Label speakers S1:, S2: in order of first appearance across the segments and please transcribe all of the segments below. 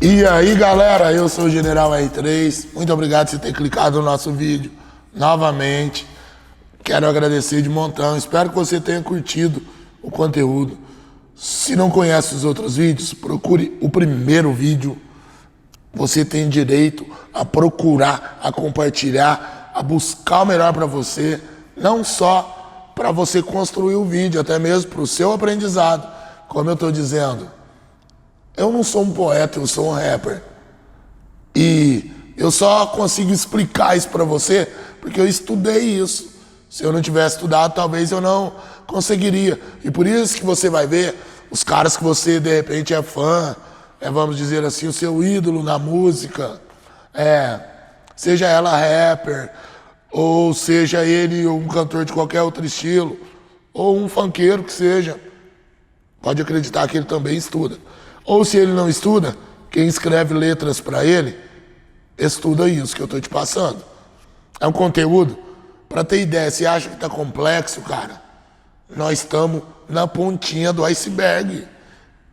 S1: E aí galera, eu sou o General R3, muito obrigado por ter clicado no nosso vídeo novamente. Quero agradecer de montão, espero que você tenha curtido o conteúdo. Se não conhece os outros vídeos, procure o primeiro vídeo. Você tem direito a procurar, a compartilhar, a buscar o melhor para você, não só para você construir o vídeo, até mesmo para o seu aprendizado. Como eu estou dizendo, eu não sou um poeta, eu sou um rapper. E eu só consigo explicar isso para você porque eu estudei isso. Se eu não tivesse estudado, talvez eu não conseguiria. E por isso que você vai ver os caras que você de repente é fã, vamos dizer assim, o seu ídolo na música, seja ela rapper, ou seja ele um cantor de qualquer outro estilo, ou um funkeiro que seja, pode acreditar que ele também estuda. Ou se ele não estuda, quem escreve letras para ele, estuda isso que eu estou te passando. É um conteúdo, para ter ideia, você acha que está complexo, cara? Nós estamos na pontinha do iceberg.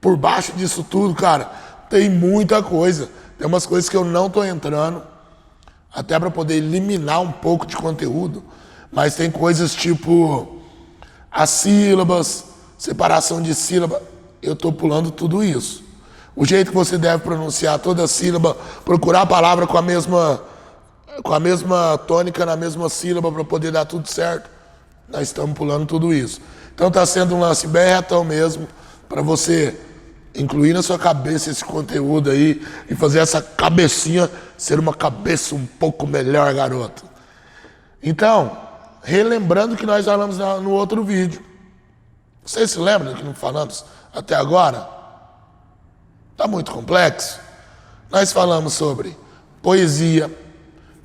S1: Por baixo disso tudo, cara, tem muita coisa. Tem umas coisas que eu não estou entrando, até para poder eliminar um pouco de conteúdo. Mas tem coisas tipo as sílabas, separação de sílaba. Eu estou pulando tudo isso. O jeito que você deve pronunciar toda a sílaba, procurar a palavra com a mesma tônica na mesma sílaba para poder dar tudo certo. Nós estamos pulando tudo isso. Então está sendo um lance bem retão mesmo, para você incluir na sua cabeça esse conteúdo aí e fazer essa cabecinha ser uma cabeça um pouco melhor, garoto. Então, relembrando que nós falamos no outro vídeo. Vocês se lembram do que não falamos até agora? Está muito complexo. Nós falamos sobre poesia,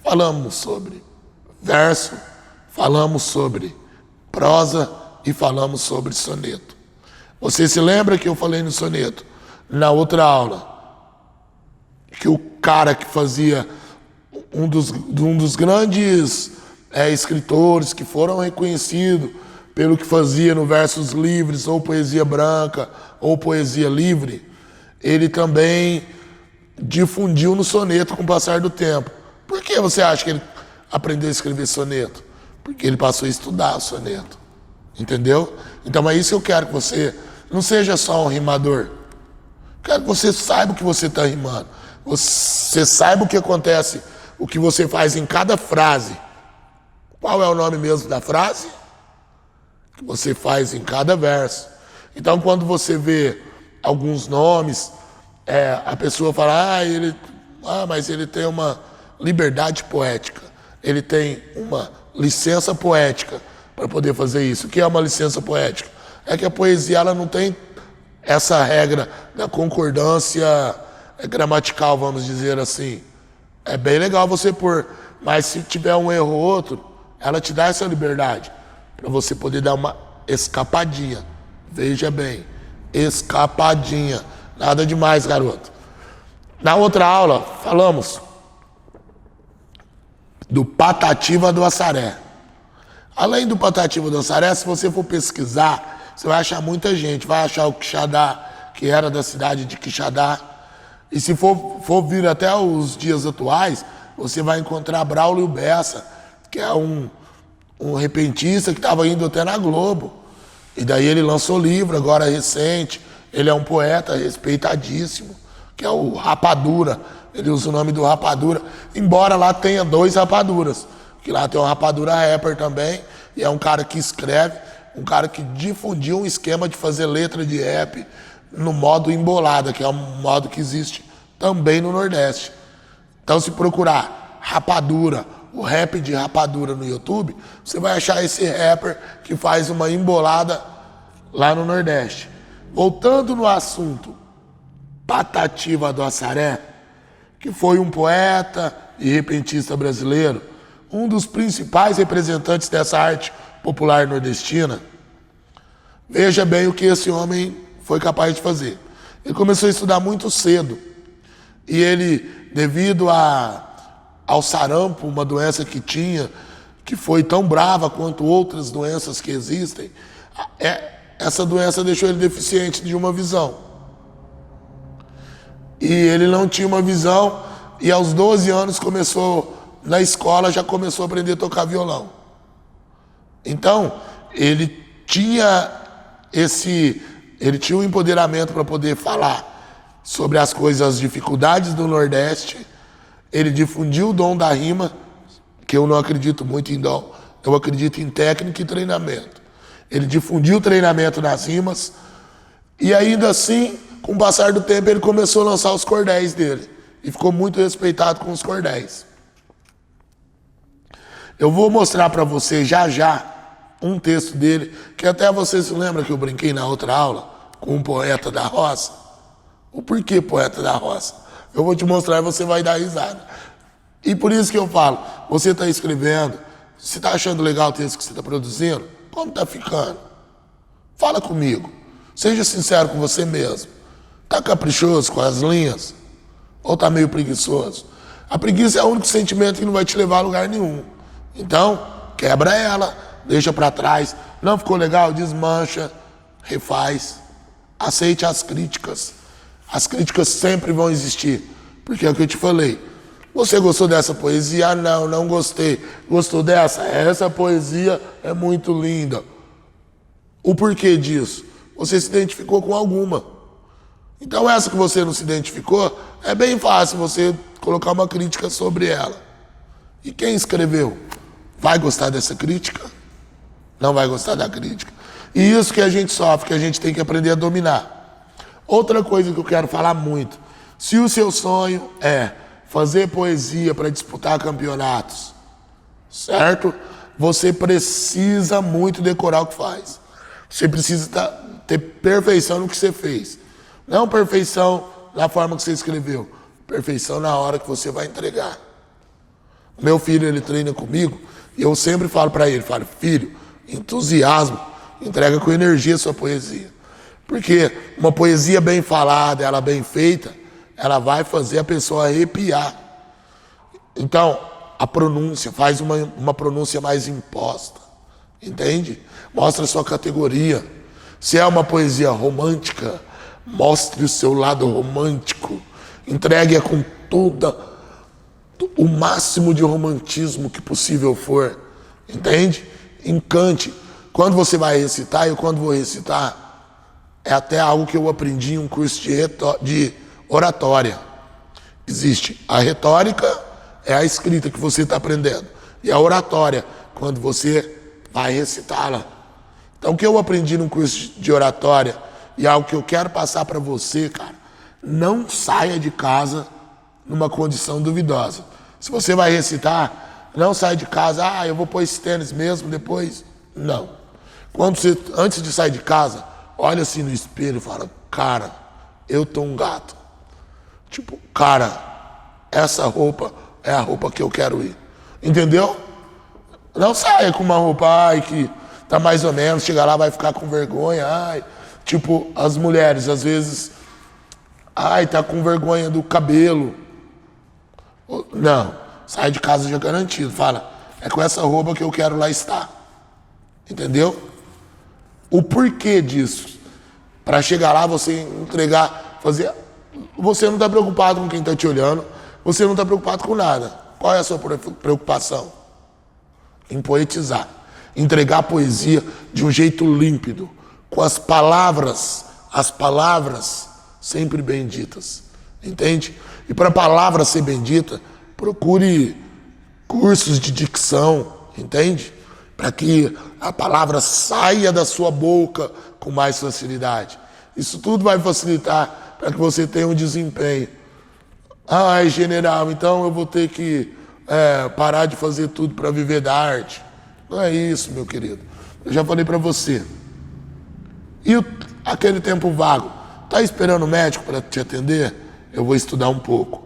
S1: falamos sobre verso, falamos sobre prosa e falamos sobre soneto. Você se lembra que eu falei no soneto, na outra aula, que o cara que fazia um dos grandes escritores que foram reconhecidos pelo que fazia no versos livres, ou poesia branca, ou poesia livre, ele também difundiu no soneto com o passar do tempo. Por que você acha que ele aprendeu a escrever soneto? Porque ele passou a estudar o soneto. Entendeu? Então é isso que eu quero que você não seja só um rimador. Quero que você saiba o que você está rimando. Você saiba o que acontece, o que você faz em cada frase. Qual é o nome mesmo da frase? Que você faz em cada verso. Então quando você vê alguns nomes, a pessoa fala, mas ele tem uma liberdade poética, ele tem uma licença poética para poder fazer isso. O que é uma licença poética? É que a poesia ela não tem essa regra da concordância gramatical, vamos dizer assim. É bem legal você pôr, mas se tiver um erro ou outro, ela te dá essa liberdade para você poder dar uma escapadinha. Veja bem, escapadinha. Nada demais, garoto. Na outra aula, falamos do Patativa do Assaré. Além do Patativa do Assaré, se você for pesquisar, você vai achar muita gente. Vai achar o Quixadá, que era da cidade de Quixadá. E se for vir até os dias atuais, você vai encontrar Braulio Bessa, que é um repentista que estava indo até na Globo. E daí ele lançou livro, agora recente. Ele é um poeta respeitadíssimo, que é o Rapadura. Ele usa o nome do Rapadura, embora lá tenha dois Rapaduras. Que lá tem um Rapadura rapper também, e é um cara que escreve, um cara que difundiu um esquema de fazer letra de rap no modo embolada, que é um modo que existe também no Nordeste. Então se procurar Rapadura, o rap de Rapadura no YouTube, você vai achar esse rapper que faz uma embolada lá no Nordeste. Voltando no assunto Patativa do Assaré, que foi um poeta e repentista brasileiro, um dos principais representantes dessa arte popular nordestina, veja bem o que esse homem foi capaz de fazer. Ele começou a estudar muito cedo, e ele, devido ao sarampo, uma doença que tinha, que foi tão brava quanto outras doenças que existem, essa doença deixou ele deficiente de uma visão. E ele não tinha uma visão, e aos 12 anos na escola já começou a aprender a tocar violão. Então, ele tinha um empoderamento para poder falar sobre as coisas, as dificuldades do Nordeste. Ele difundiu o dom da rima, que eu não acredito muito em dom, eu acredito em técnica e treinamento. Ele difundiu o treinamento nas rimas, e ainda assim, com o passar do tempo, ele começou a lançar os cordéis dele, e ficou muito respeitado com os cordéis. Eu vou mostrar para você já um texto dele, que até você se lembra que eu brinquei na outra aula com um poeta da roça. O porquê poeta da roça? Eu vou te mostrar e você vai dar risada. E por isso que eu falo, você está escrevendo, você está achando legal o texto que você está produzindo? Como está ficando? Fala comigo. Seja sincero com você mesmo. Está caprichoso com as linhas? Ou está meio preguiçoso? A preguiça é o único sentimento que não vai te levar a lugar nenhum. Então, quebra ela, deixa para trás. Não ficou legal? Desmancha, refaz. Aceite as críticas. As críticas sempre vão existir. Porque é o que eu te falei. Você gostou dessa poesia? Ah, não gostei. Gostou dessa? Essa poesia é muito linda. O porquê disso? Você se identificou com alguma. Então essa que você não se identificou, é bem fácil você colocar uma crítica sobre ela. E quem escreveu? Vai gostar dessa crítica? Não vai gostar da crítica. E isso que a gente sofre, que a gente tem que aprender a dominar. Outra coisa que eu quero falar muito. Se o seu sonho é fazer poesia para disputar campeonatos, certo? Você precisa muito decorar o que faz. Você precisa ter perfeição no que você fez. Não perfeição na forma que você escreveu. Perfeição na hora que você vai entregar. Meu filho, ele treina comigo e eu sempre falo para ele, filho, entusiasmo, entrega com energia a sua poesia. Porque uma poesia bem falada, ela bem feita, ela vai fazer a pessoa arrepiar. Então, a pronúncia, faz uma pronúncia mais imposta, entende? Mostra a sua categoria. Se é uma poesia romântica, mostre o seu lado romântico. Entregue-a com o máximo de romantismo que possível for, entende? Encante. Quando você vai recitar, eu quando vou recitar, é até algo que eu aprendi em um curso de oratória. Existe a retórica, é a escrita que você está aprendendo. E a oratória, quando você vai recitá-la. Então, o que eu aprendi no curso de oratória, e algo que eu quero passar para você, cara, não saia de casa numa condição duvidosa. Se você vai recitar, não saia de casa, eu vou pôr esse tênis mesmo, depois. Não. Antes de sair de casa, olha assim no espelho e fala, cara, eu tô um gato. Tipo, cara, essa roupa é a roupa que eu quero ir. Entendeu? Não saia com uma roupa, que tá mais ou menos, chega lá, vai ficar com vergonha, tipo, as mulheres, às vezes, tá com vergonha do cabelo. Não, sai de casa já garantido, fala, é com essa roupa que eu quero lá estar. Entendeu? O porquê disso? Para chegar lá, você entregar, fazer... Você não está preocupado com quem está te olhando, você não está preocupado com nada. Qual é a sua preocupação? Em poetizar. Entregar a poesia de um jeito límpido, com as palavras sempre benditas. Entende? E para a palavra ser bendita, procure cursos de dicção, entende? Para que a palavra saia da sua boca com mais facilidade. Isso tudo vai facilitar para que você tenha um desempenho. General, então eu vou ter que parar de fazer tudo para viver da arte. Não é isso, meu querido. Eu já falei para você. E aquele tempo vago? Tá esperando o médico para te atender? Eu vou estudar um pouco.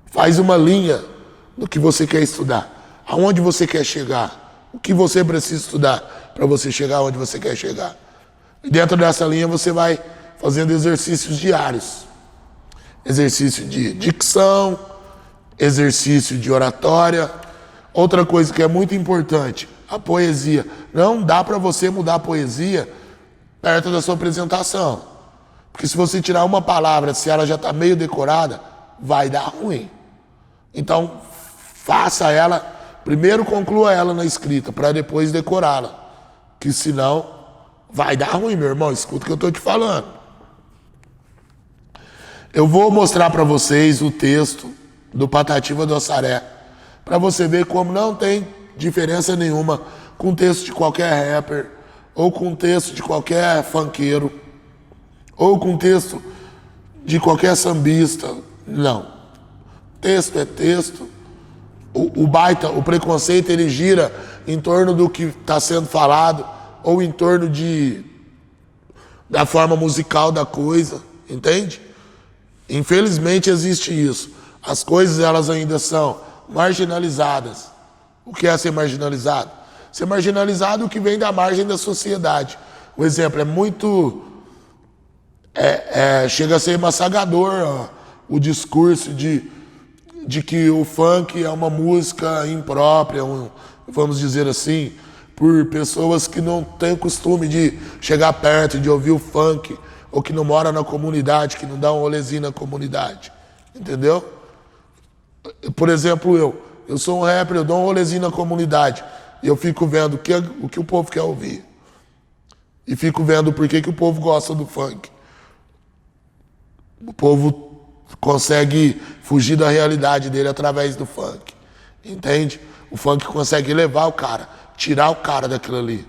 S1: Faz uma linha do que você quer estudar. Aonde você quer chegar. O que você precisa estudar para você chegar onde você quer chegar. E dentro dessa linha você vai fazendo exercícios diários. Exercício de dicção, exercício de oratória. Outra coisa que é muito importante, a poesia. Não dá para você mudar a poesia perto da sua apresentação. Porque se você tirar uma palavra, se ela já está meio decorada, vai dar ruim. Então, faça ela, primeiro conclua ela na escrita, para depois decorá-la. Que senão, vai dar ruim, meu irmão. Escuta o que eu estou te falando. Eu vou mostrar para vocês o texto do Patativa do Assaré, para você ver como não tem diferença nenhuma com o texto de qualquer rapper, ou com o texto de qualquer funkeiro, ou com o texto de qualquer sambista. Não. Texto é texto. O preconceito, ele gira em torno do que está sendo falado, ou em torno da forma musical da coisa, entende? Infelizmente existe isso. As coisas, elas ainda são marginalizadas. O que é ser marginalizado? Ser marginalizado é o que vem da margem da sociedade. O exemplo é muito... chega a ser massagador, ó, o discurso de que o funk é uma música imprópria, vamos dizer assim, por pessoas que não têm costume de chegar perto, de ouvir o funk, ou que não mora na comunidade, que não dá um rolezinho na comunidade, entendeu? Por exemplo, eu sou um rapper, eu dou um rolezinho na comunidade, e eu fico vendo o que o povo quer ouvir, e fico vendo por que o povo gosta do funk. O povo consegue fugir da realidade dele através do funk, entende? O funk consegue levar o cara, tirar o cara daquilo ali,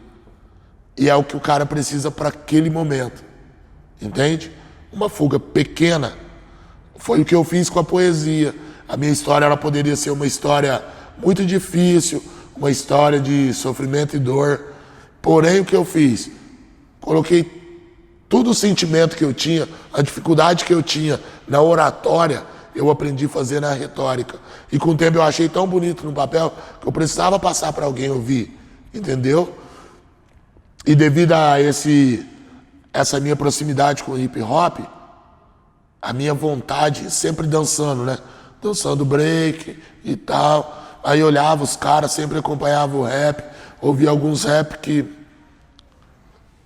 S1: e é o que o cara precisa para aquele momento. Entende? Uma fuga pequena. Foi o que eu fiz com a poesia. A minha história, ela poderia ser uma história muito difícil, uma história de sofrimento e dor. Porém, o que eu fiz? Coloquei todo o sentimento que eu tinha, a dificuldade que eu tinha na oratória, eu aprendi a fazer na retórica. E com o tempo eu achei tão bonito no papel que eu precisava passar para alguém ouvir. Entendeu? E devido a essa minha proximidade com o hip hop, a minha vontade, sempre dançando, né? Dançando break e tal. Aí eu olhava os caras, sempre acompanhava o rap, ouvia alguns rap que,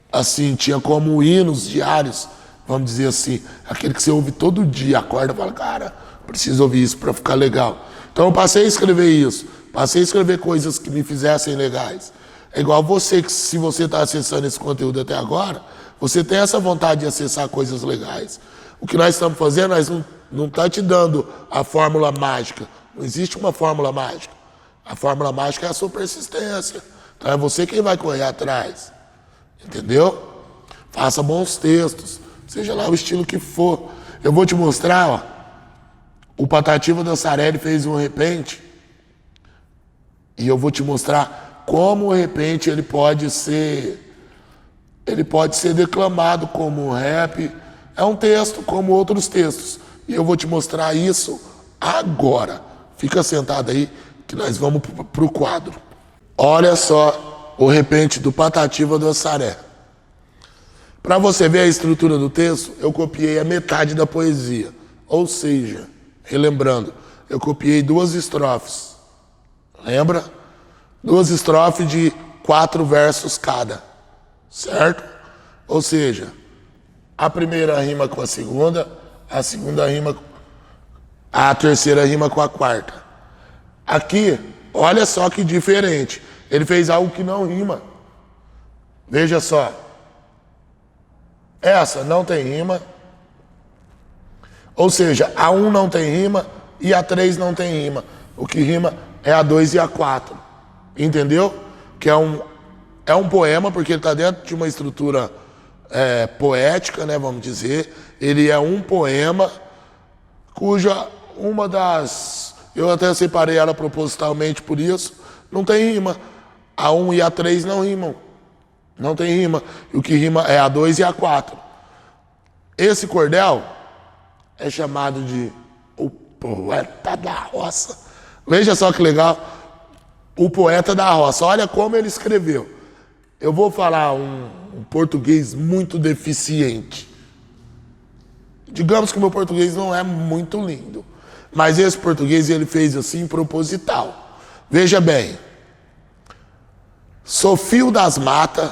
S1: assim, tinha como hinos diários, vamos dizer assim, aquele que você ouve todo dia, acorda e fala, cara, preciso ouvir isso para ficar legal. Então eu passei a escrever isso, passei a escrever coisas que me fizessem legais. É igual você, que se você está acessando esse conteúdo até agora, você tem essa vontade de acessar coisas legais. O que nós estamos fazendo, nós não está te dando a fórmula mágica. Não existe uma fórmula mágica. A fórmula mágica é a sua persistência. Então é você quem vai correr atrás. Entendeu? Faça bons textos, seja lá o estilo que for. Eu vou te mostrar, ó. O Patativa do Assaré fez um repente. E eu vou te mostrar como o repente ele pode ser declamado como um rap. É um texto como outros textos. E eu vou te mostrar isso agora. Fica sentado aí que nós vamos pro quadro. Olha só o repente do Patativa do Assaré. Para você ver a estrutura do texto, eu copiei a metade da poesia. Ou seja, relembrando, eu copiei 2 estrofes. Lembra? 2 estrofes de 4 versos cada. Certo? Ou seja, a primeira rima com a segunda rima, a terceira rima com a quarta. Aqui, olha só que diferente. Ele fez algo que não rima. Veja só. Essa não tem rima. Ou seja, a 1 não tem rima e a 3 não tem rima. O que rima é a 2 e a 4. Entendeu? Que é um poema, porque ele está dentro de uma estrutura poética, né, vamos dizer. Ele é um poema cuja uma das... Eu até separei ela propositalmente por isso. Não tem rima. A 1 e a 3 não rimam. Não tem rima. E o que rima é a 2 e a 4. Esse cordel é chamado de o poeta da roça. Veja só que legal. O poeta da roça. Olha como ele escreveu. Eu vou falar um português muito deficiente. Digamos que o meu português não é muito lindo. Mas esse português ele fez assim proposital. Veja bem. Sou fio das matas,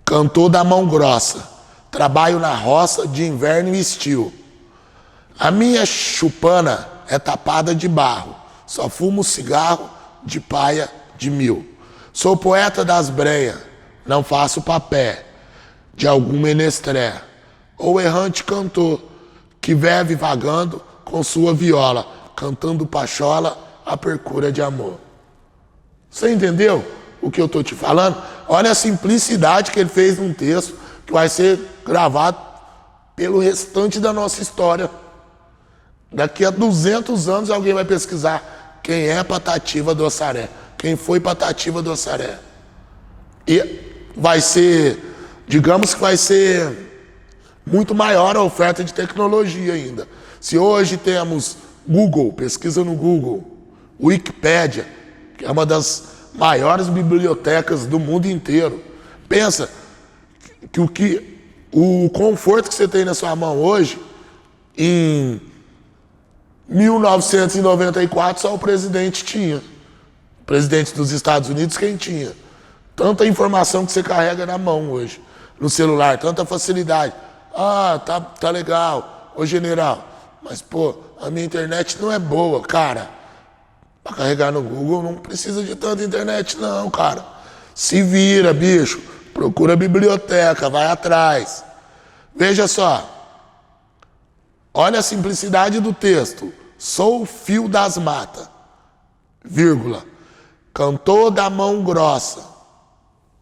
S1: cantor da mão grossa. trabalho na roça de inverno e estio. A minha chupana é tapada de barro, só fumo cigarro de paia de mil. Sou poeta das brenhas, não faço papé de algum menestré, ou errante cantor, que vive vagando com sua viola, cantando pachola à procura de amor. Você entendeu o que eu estou te falando? Olha a simplicidade que ele fez num texto que vai ser gravado pelo restante da nossa história. Daqui a 200 anos alguém vai pesquisar quem é Patativa do Assaré, quem foi Patativa do Assaré. E vai ser, digamos que vai ser muito maior a oferta de tecnologia ainda. Se hoje temos Google, pesquisa no Google, Wikipédia, que é uma das maiores bibliotecas do mundo inteiro. Pensa que o conforto que você tem na sua mão hoje, em 1994 só o presidente tinha. O presidente dos Estados Unidos quem tinha. Tanta informação que você carrega na mão hoje, no celular, tanta facilidade. Ah, tá legal. Ô general, mas pô, a minha internet não é boa, cara. Para carregar no Google não precisa de tanta internet não, cara. Se vira, bicho. Procura a biblioteca, vai atrás. Veja só. Olha a simplicidade do texto. Sou o fio das matas, vírgula. Cantor da mão grossa,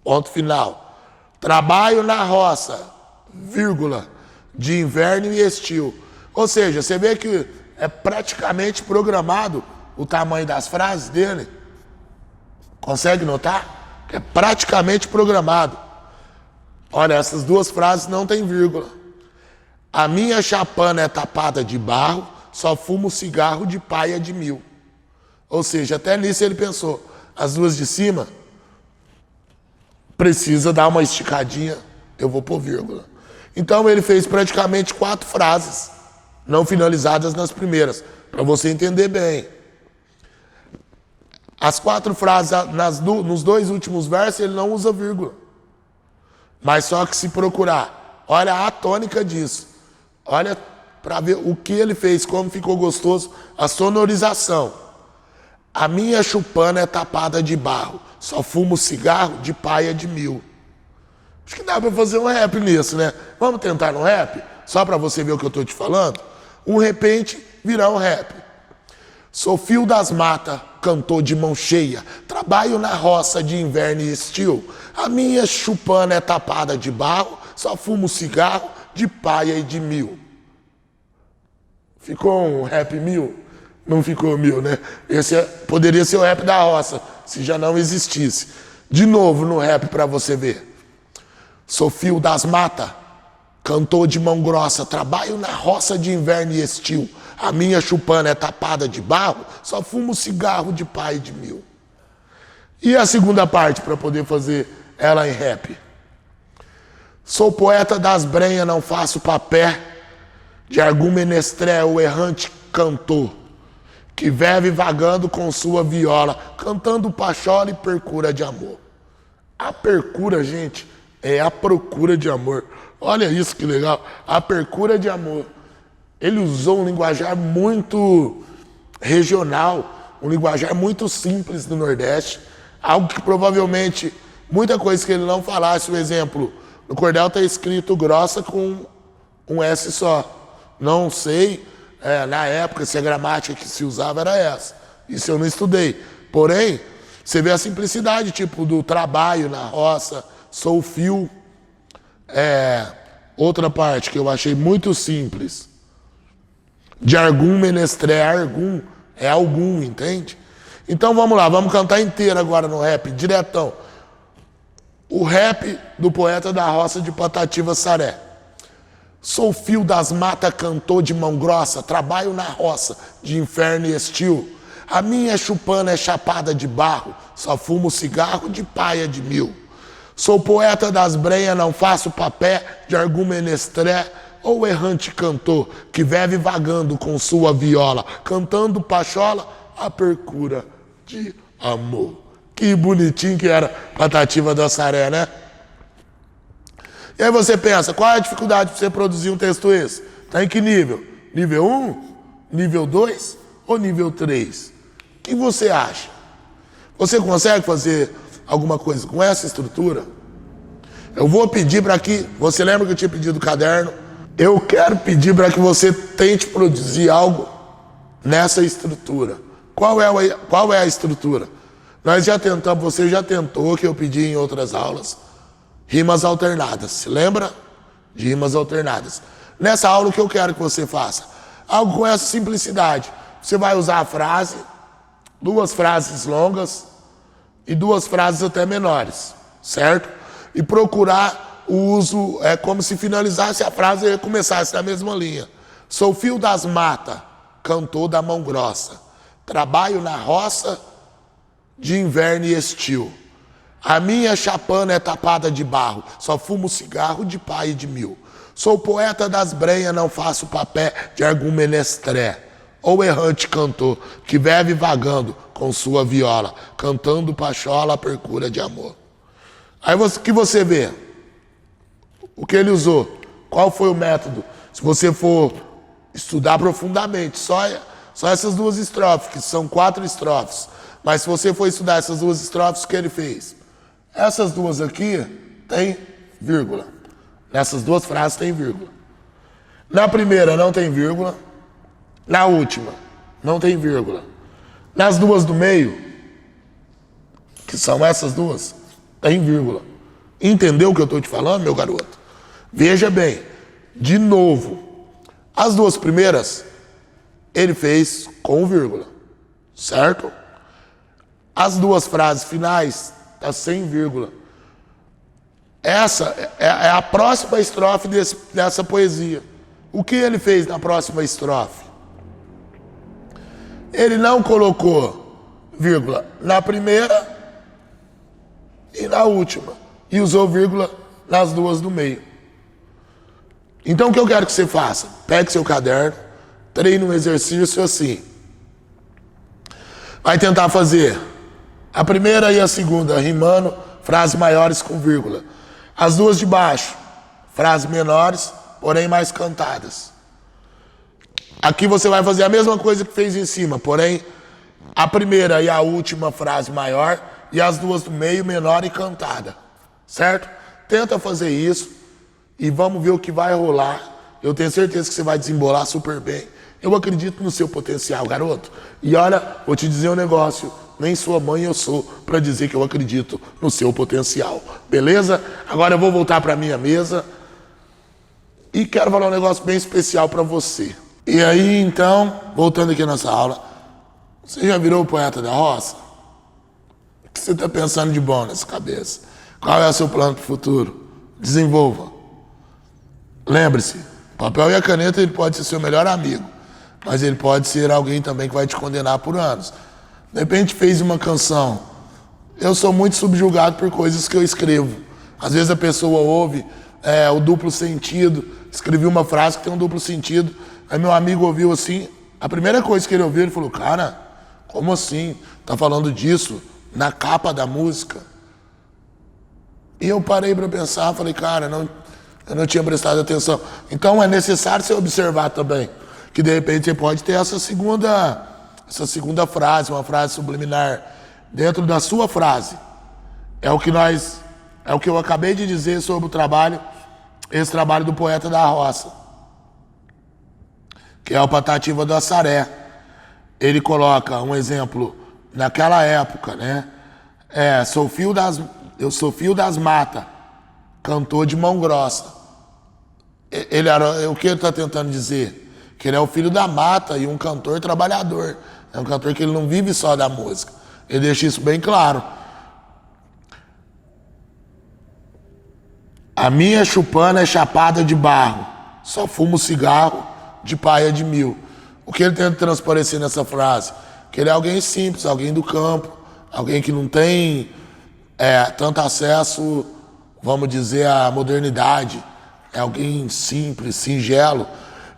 S1: ponto final. Trabalho na roça, vírgula, de inverno e estio. Ou seja, você vê que é praticamente programado o tamanho das frases dele. Consegue notar? É praticamente programado. Olha, essas duas frases não tem vírgula. A minha chapana é tapada de barro, só fumo cigarro de paia de mil. Ou seja, até nisso ele pensou. As duas de cima, precisa dar uma esticadinha, eu vou pôr vírgula. Então ele fez praticamente 4 frases, não finalizadas nas primeiras, para você entender bem. As 4 frases, nos 2 últimos versos, ele não usa vírgula. Mas só que se procurar, olha a tônica disso. Olha para ver o que ele fez, como ficou gostoso a sonorização. A minha chupana é tapada de barro, só fumo cigarro de paia de mil. Acho que dá para fazer um rap nisso, né? Vamos tentar no rap? Só para você ver o que eu estou te falando? Um repente virar um rap. Sou fio das matas, cantor de mão cheia, trabalho na roça de inverno e estio. A minha chupana é tapada de barro, só fumo cigarro de paia e de mil. Ficou um rap mil? Não ficou mil, né? Esse poderia ser o rap da roça, se já não existisse. De novo no rap para você ver. Sou fio das matas, cantor de mão grossa, trabalho na roça de inverno e estio. A minha chupana é tapada de barro, só fumo cigarro de paia e de mil. E a segunda parte para poder fazer ela em rap? Sou poeta das brenhas, não faço papé de algum menestrel ou errante cantor, que vive vagando com sua viola, cantando pachola e procura de amor. A procura, gente, é a procura de amor. Olha isso que legal, a procura de amor. Ele usou um linguajar muito regional, um linguajar muito simples do Nordeste, algo que provavelmente, muita coisa que ele não falasse, por exemplo, no cordel está escrito grossa com um S só. Não sei, na época, se a gramática que se usava era essa. Isso eu não estudei. Porém, você vê a simplicidade, tipo, do trabalho na roça, sou fio. Outra parte que eu achei muito simples. De algum menestré, algum, é algum, entende? Então vamos lá, vamos cantar inteiro agora no rap, diretão. O rap do poeta da roça de Patativa Saré. Sou fio das matas, cantor de mão grossa, trabalho na roça de inverno e estio. A minha chupana é chapada de barro, só fumo cigarro de paia de mil. Sou poeta das brenhas, não faço papé de algum menestré ou errante cantor que vive vagando com sua viola, cantando pachola à procura de amor. Que bonitinho que era Patativa do Assaré, né? E aí você pensa, qual é a dificuldade para você produzir um texto esse? Está em que nível? Nível 1, nível 2 ou nível 3? O que você acha? Você consegue fazer alguma coisa com essa estrutura? Eu vou pedir para que... Você lembra que eu tinha pedido o caderno? Eu quero pedir para que você tente produzir algo nessa estrutura. Qual é a estrutura? Nós já tentamos, você já tentou, que eu pedi em outras aulas, rimas alternadas. Se lembra? De rimas alternadas. Nessa aula, o que eu quero que você faça? Algo com essa simplicidade. Você vai usar a frase, 2 frases longas e 2 frases até menores, certo? E procurar o uso, como se finalizasse a frase e começasse na mesma linha. Sou fio das matas, cantor da mão grossa. Trabalho na roça de inverno e estio. A minha chapana é tapada de barro, só fumo cigarro de pai e de mil. Sou poeta das brenhas, não faço papel de algum menestré. Ou errante cantor, que vive vagando com sua viola, cantando pachola à procura de amor. Aí o que você vê? O que ele usou? Qual foi o método? Se você for estudar profundamente, só essas 2 estrofes, que são 4 estrofes. Mas se você for estudar essas 2 estrofes, o que ele fez? Essas 2 aqui tem vírgula. Nessas 2 frases tem vírgula. Na primeira não tem vírgula. Na última não tem vírgula. Nas 2 do meio, que são essas 2, tem vírgula. Entendeu o que eu estou te falando, meu garoto? Veja bem, de novo, as 2 primeiras ele fez com vírgula, certo? As 2 frases finais tá sem vírgula. Essa é a próxima estrofe dessa poesia. O que ele fez na próxima estrofe? Ele não colocou vírgula na primeira e na última. E usou vírgula nas 2 do meio. Então o que eu quero que você faça? Pegue seu caderno, treine um exercício assim. Vai tentar fazer a primeira e a segunda rimando, frases maiores com vírgula. As 2 de baixo, frases menores, porém mais cantadas. Aqui você vai fazer a mesma coisa que fez em cima, porém a primeira e a última frase maior e as 2 do meio menor e cantada, certo? Tenta fazer isso e vamos ver o que vai rolar. Eu tenho certeza que você vai desembolar super bem. Eu acredito no seu potencial, garoto. E olha, vou te dizer um negócio, nem sua mãe eu sou para dizer que eu acredito no seu potencial, beleza? Agora eu vou voltar para minha mesa e quero falar um negócio bem especial para você. E aí, então, voltando aqui nessa aula, você já virou o poeta da roça? O que você está pensando de bom nessa cabeça? Qual é o seu plano para o futuro? Desenvolva. Lembre-se, o papel e a caneta ele pode ser seu melhor amigo, mas ele pode ser alguém também que vai te condenar por anos. De repente fez uma canção. Eu sou muito subjugado por coisas que eu escrevo. Às vezes a pessoa ouve o duplo sentido, escrevi uma frase que tem um duplo sentido, aí meu amigo ouviu assim, a primeira coisa que ele ouviu, ele falou, cara, como assim? Tá falando disso na capa da música? E eu parei para pensar, falei, cara, eu não tinha prestado atenção. Então é necessário você observar também, que de repente você pode ter essa segunda frase, uma frase subliminar dentro da sua frase. É o que eu acabei de dizer sobre esse trabalho do poeta da roça, que é o Patativa do Assaré. Ele coloca um exemplo naquela época, né? Eu sou fio das matas, cantor de mão grossa. O que ele está tentando dizer? Que ele é o filho da mata e um cantor trabalhador. É um cantor que ele não vive só da música. Ele deixa isso bem claro. A minha chupana é chapada de barro, só fumo cigarro de paia de mil. O que ele tenta transparecer nessa frase? Que ele é alguém simples, alguém do campo, alguém que não tem tanto acesso, vamos dizer, à modernidade. É alguém simples, singelo.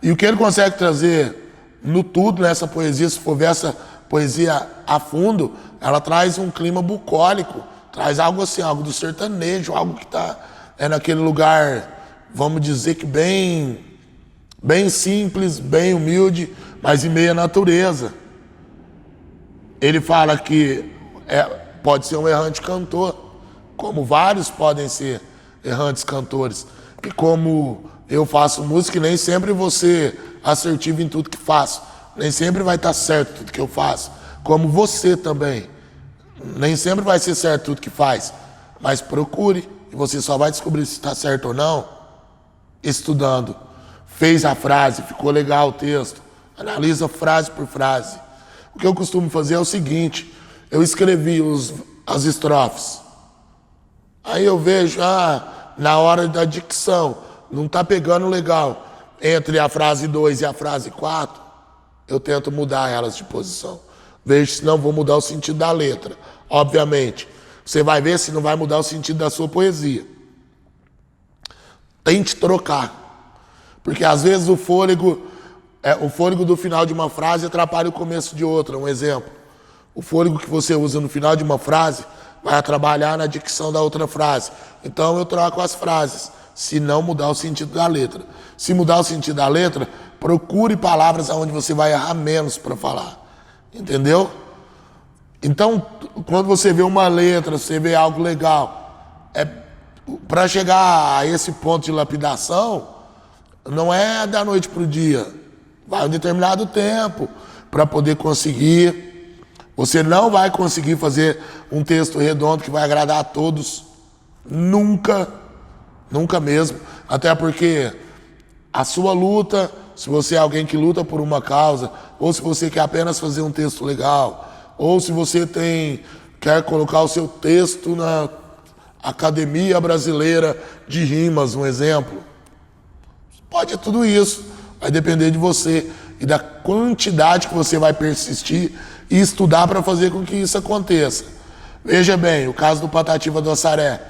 S1: E o que ele consegue trazer no tudo nessa poesia, se for ver essa poesia a fundo, ela traz um clima bucólico, traz algo assim, algo do sertanejo, algo que está é naquele lugar, vamos dizer que bem simples, bem humilde, mas em meio à natureza. Ele fala que pode ser um errante cantor, como vários podem ser errantes cantores. E como eu faço música, e nem sempre vou ser assertivo em tudo que faço. Nem sempre vai estar certo tudo que eu faço. Como você também. Nem sempre vai ser certo tudo que faz. Mas procure, e você só vai descobrir se está certo ou não estudando. Fez a frase, ficou legal o texto. Analisa frase por frase. O que eu costumo fazer é o seguinte: eu escrevi as estrofes. Aí eu vejo, na hora da dicção, não está pegando legal. Entre a frase 2 e a frase 4, eu tento mudar elas de posição. Vejo se não vou mudar o sentido da letra. Obviamente, você vai ver se não vai mudar o sentido da sua poesia. Tente trocar. Porque às vezes o fôlego do final de uma frase atrapalha o começo de outra. Um exemplo. O fôlego que você usa no final de uma frase vai atrapalhar na dicção da outra frase. Então eu troco as frases, se não mudar o sentido da letra. Se mudar o sentido da letra, procure palavras onde você vai errar menos para falar. Entendeu? Então, quando você vê uma letra, você vê algo legal, para chegar a esse ponto de lapidação, não é da noite para o dia. Vai um determinado tempo para poder conseguir. Você não vai conseguir fazer um texto redondo que vai agradar a todos. Nunca. Nunca mesmo. Até porque a sua luta, se você é alguém que luta por uma causa, ou se você quer apenas fazer um texto legal, ou se você quer colocar o seu texto na Academia Brasileira de Rimas, um exemplo. Pode tudo isso. Vai depender de você e da quantidade que você vai persistir e estudar para fazer com que isso aconteça. Veja bem, o caso do Patativa do Assaré.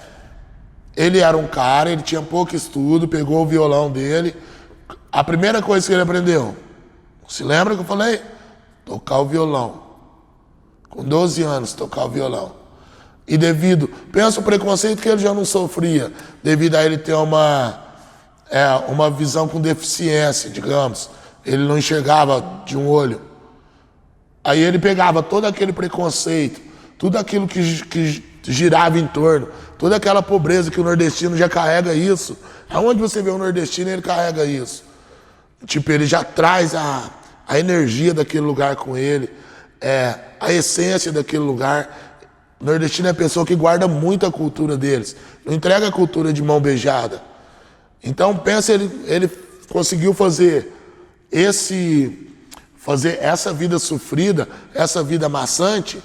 S1: Ele era um cara, ele tinha pouco estudo, pegou o violão dele. A primeira coisa que ele aprendeu, se lembra que eu falei? Tocar o violão. Com 12 anos, tocar o violão. E pensa o preconceito que ele já não sofria, devido a ele ter uma visão com deficiência, digamos. Ele não enxergava de um olho. Aí ele pegava todo aquele preconceito, tudo aquilo que girava em torno, toda aquela pobreza que o nordestino já carrega isso. Aonde você vê o nordestino, ele carrega isso. Tipo, ele já traz a energia daquele lugar com ele, a essência daquele lugar. O nordestino é a pessoa que guarda muito a cultura deles, não entrega a cultura de mão beijada. Então, pensa, ele conseguiu fazer essa vida sofrida, essa vida maçante,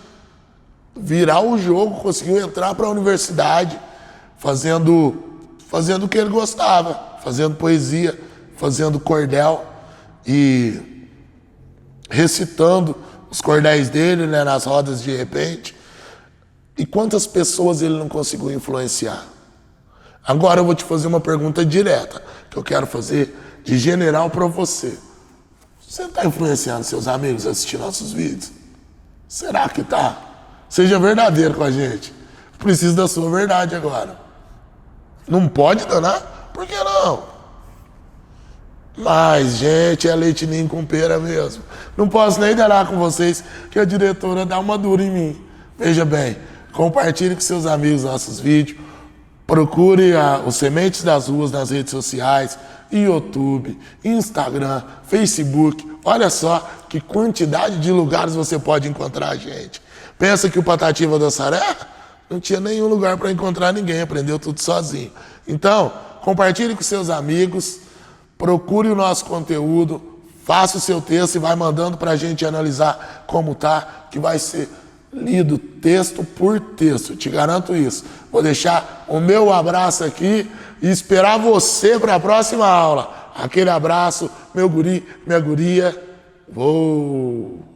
S1: virar o jogo, conseguiu entrar para a universidade, fazendo o que ele gostava, fazendo poesia, fazendo cordel e recitando os cordéis dele, né, nas rodas de repente. E quantas pessoas ele não conseguiu influenciar? Agora eu vou te fazer uma pergunta direta, que eu quero fazer de general para você. Você está influenciando seus amigos a assistir nossos vídeos? Será que está? Seja verdadeiro com a gente. Preciso da sua verdade agora. Não pode danar? Por que não? Mas, gente, é leite ninho com pera mesmo. Não posso nem danar com vocês, que a diretora dá uma dura em mim. Veja bem, compartilhe com seus amigos nossos vídeos. Procure os Sementes das Ruas nas redes sociais, YouTube, Instagram, Facebook. Olha só que quantidade de lugares você pode encontrar a gente. Pensa que o Patativa do Assaré não tinha nenhum lugar para encontrar ninguém, aprendeu tudo sozinho. Então, compartilhe com seus amigos, procure o nosso conteúdo, faça o seu texto e vai mandando para a gente analisar como tá, que vai ser lido texto por texto, te garanto isso. Vou deixar o meu abraço aqui e esperar você para a próxima aula. Aquele abraço, meu guri, minha guria. Vou!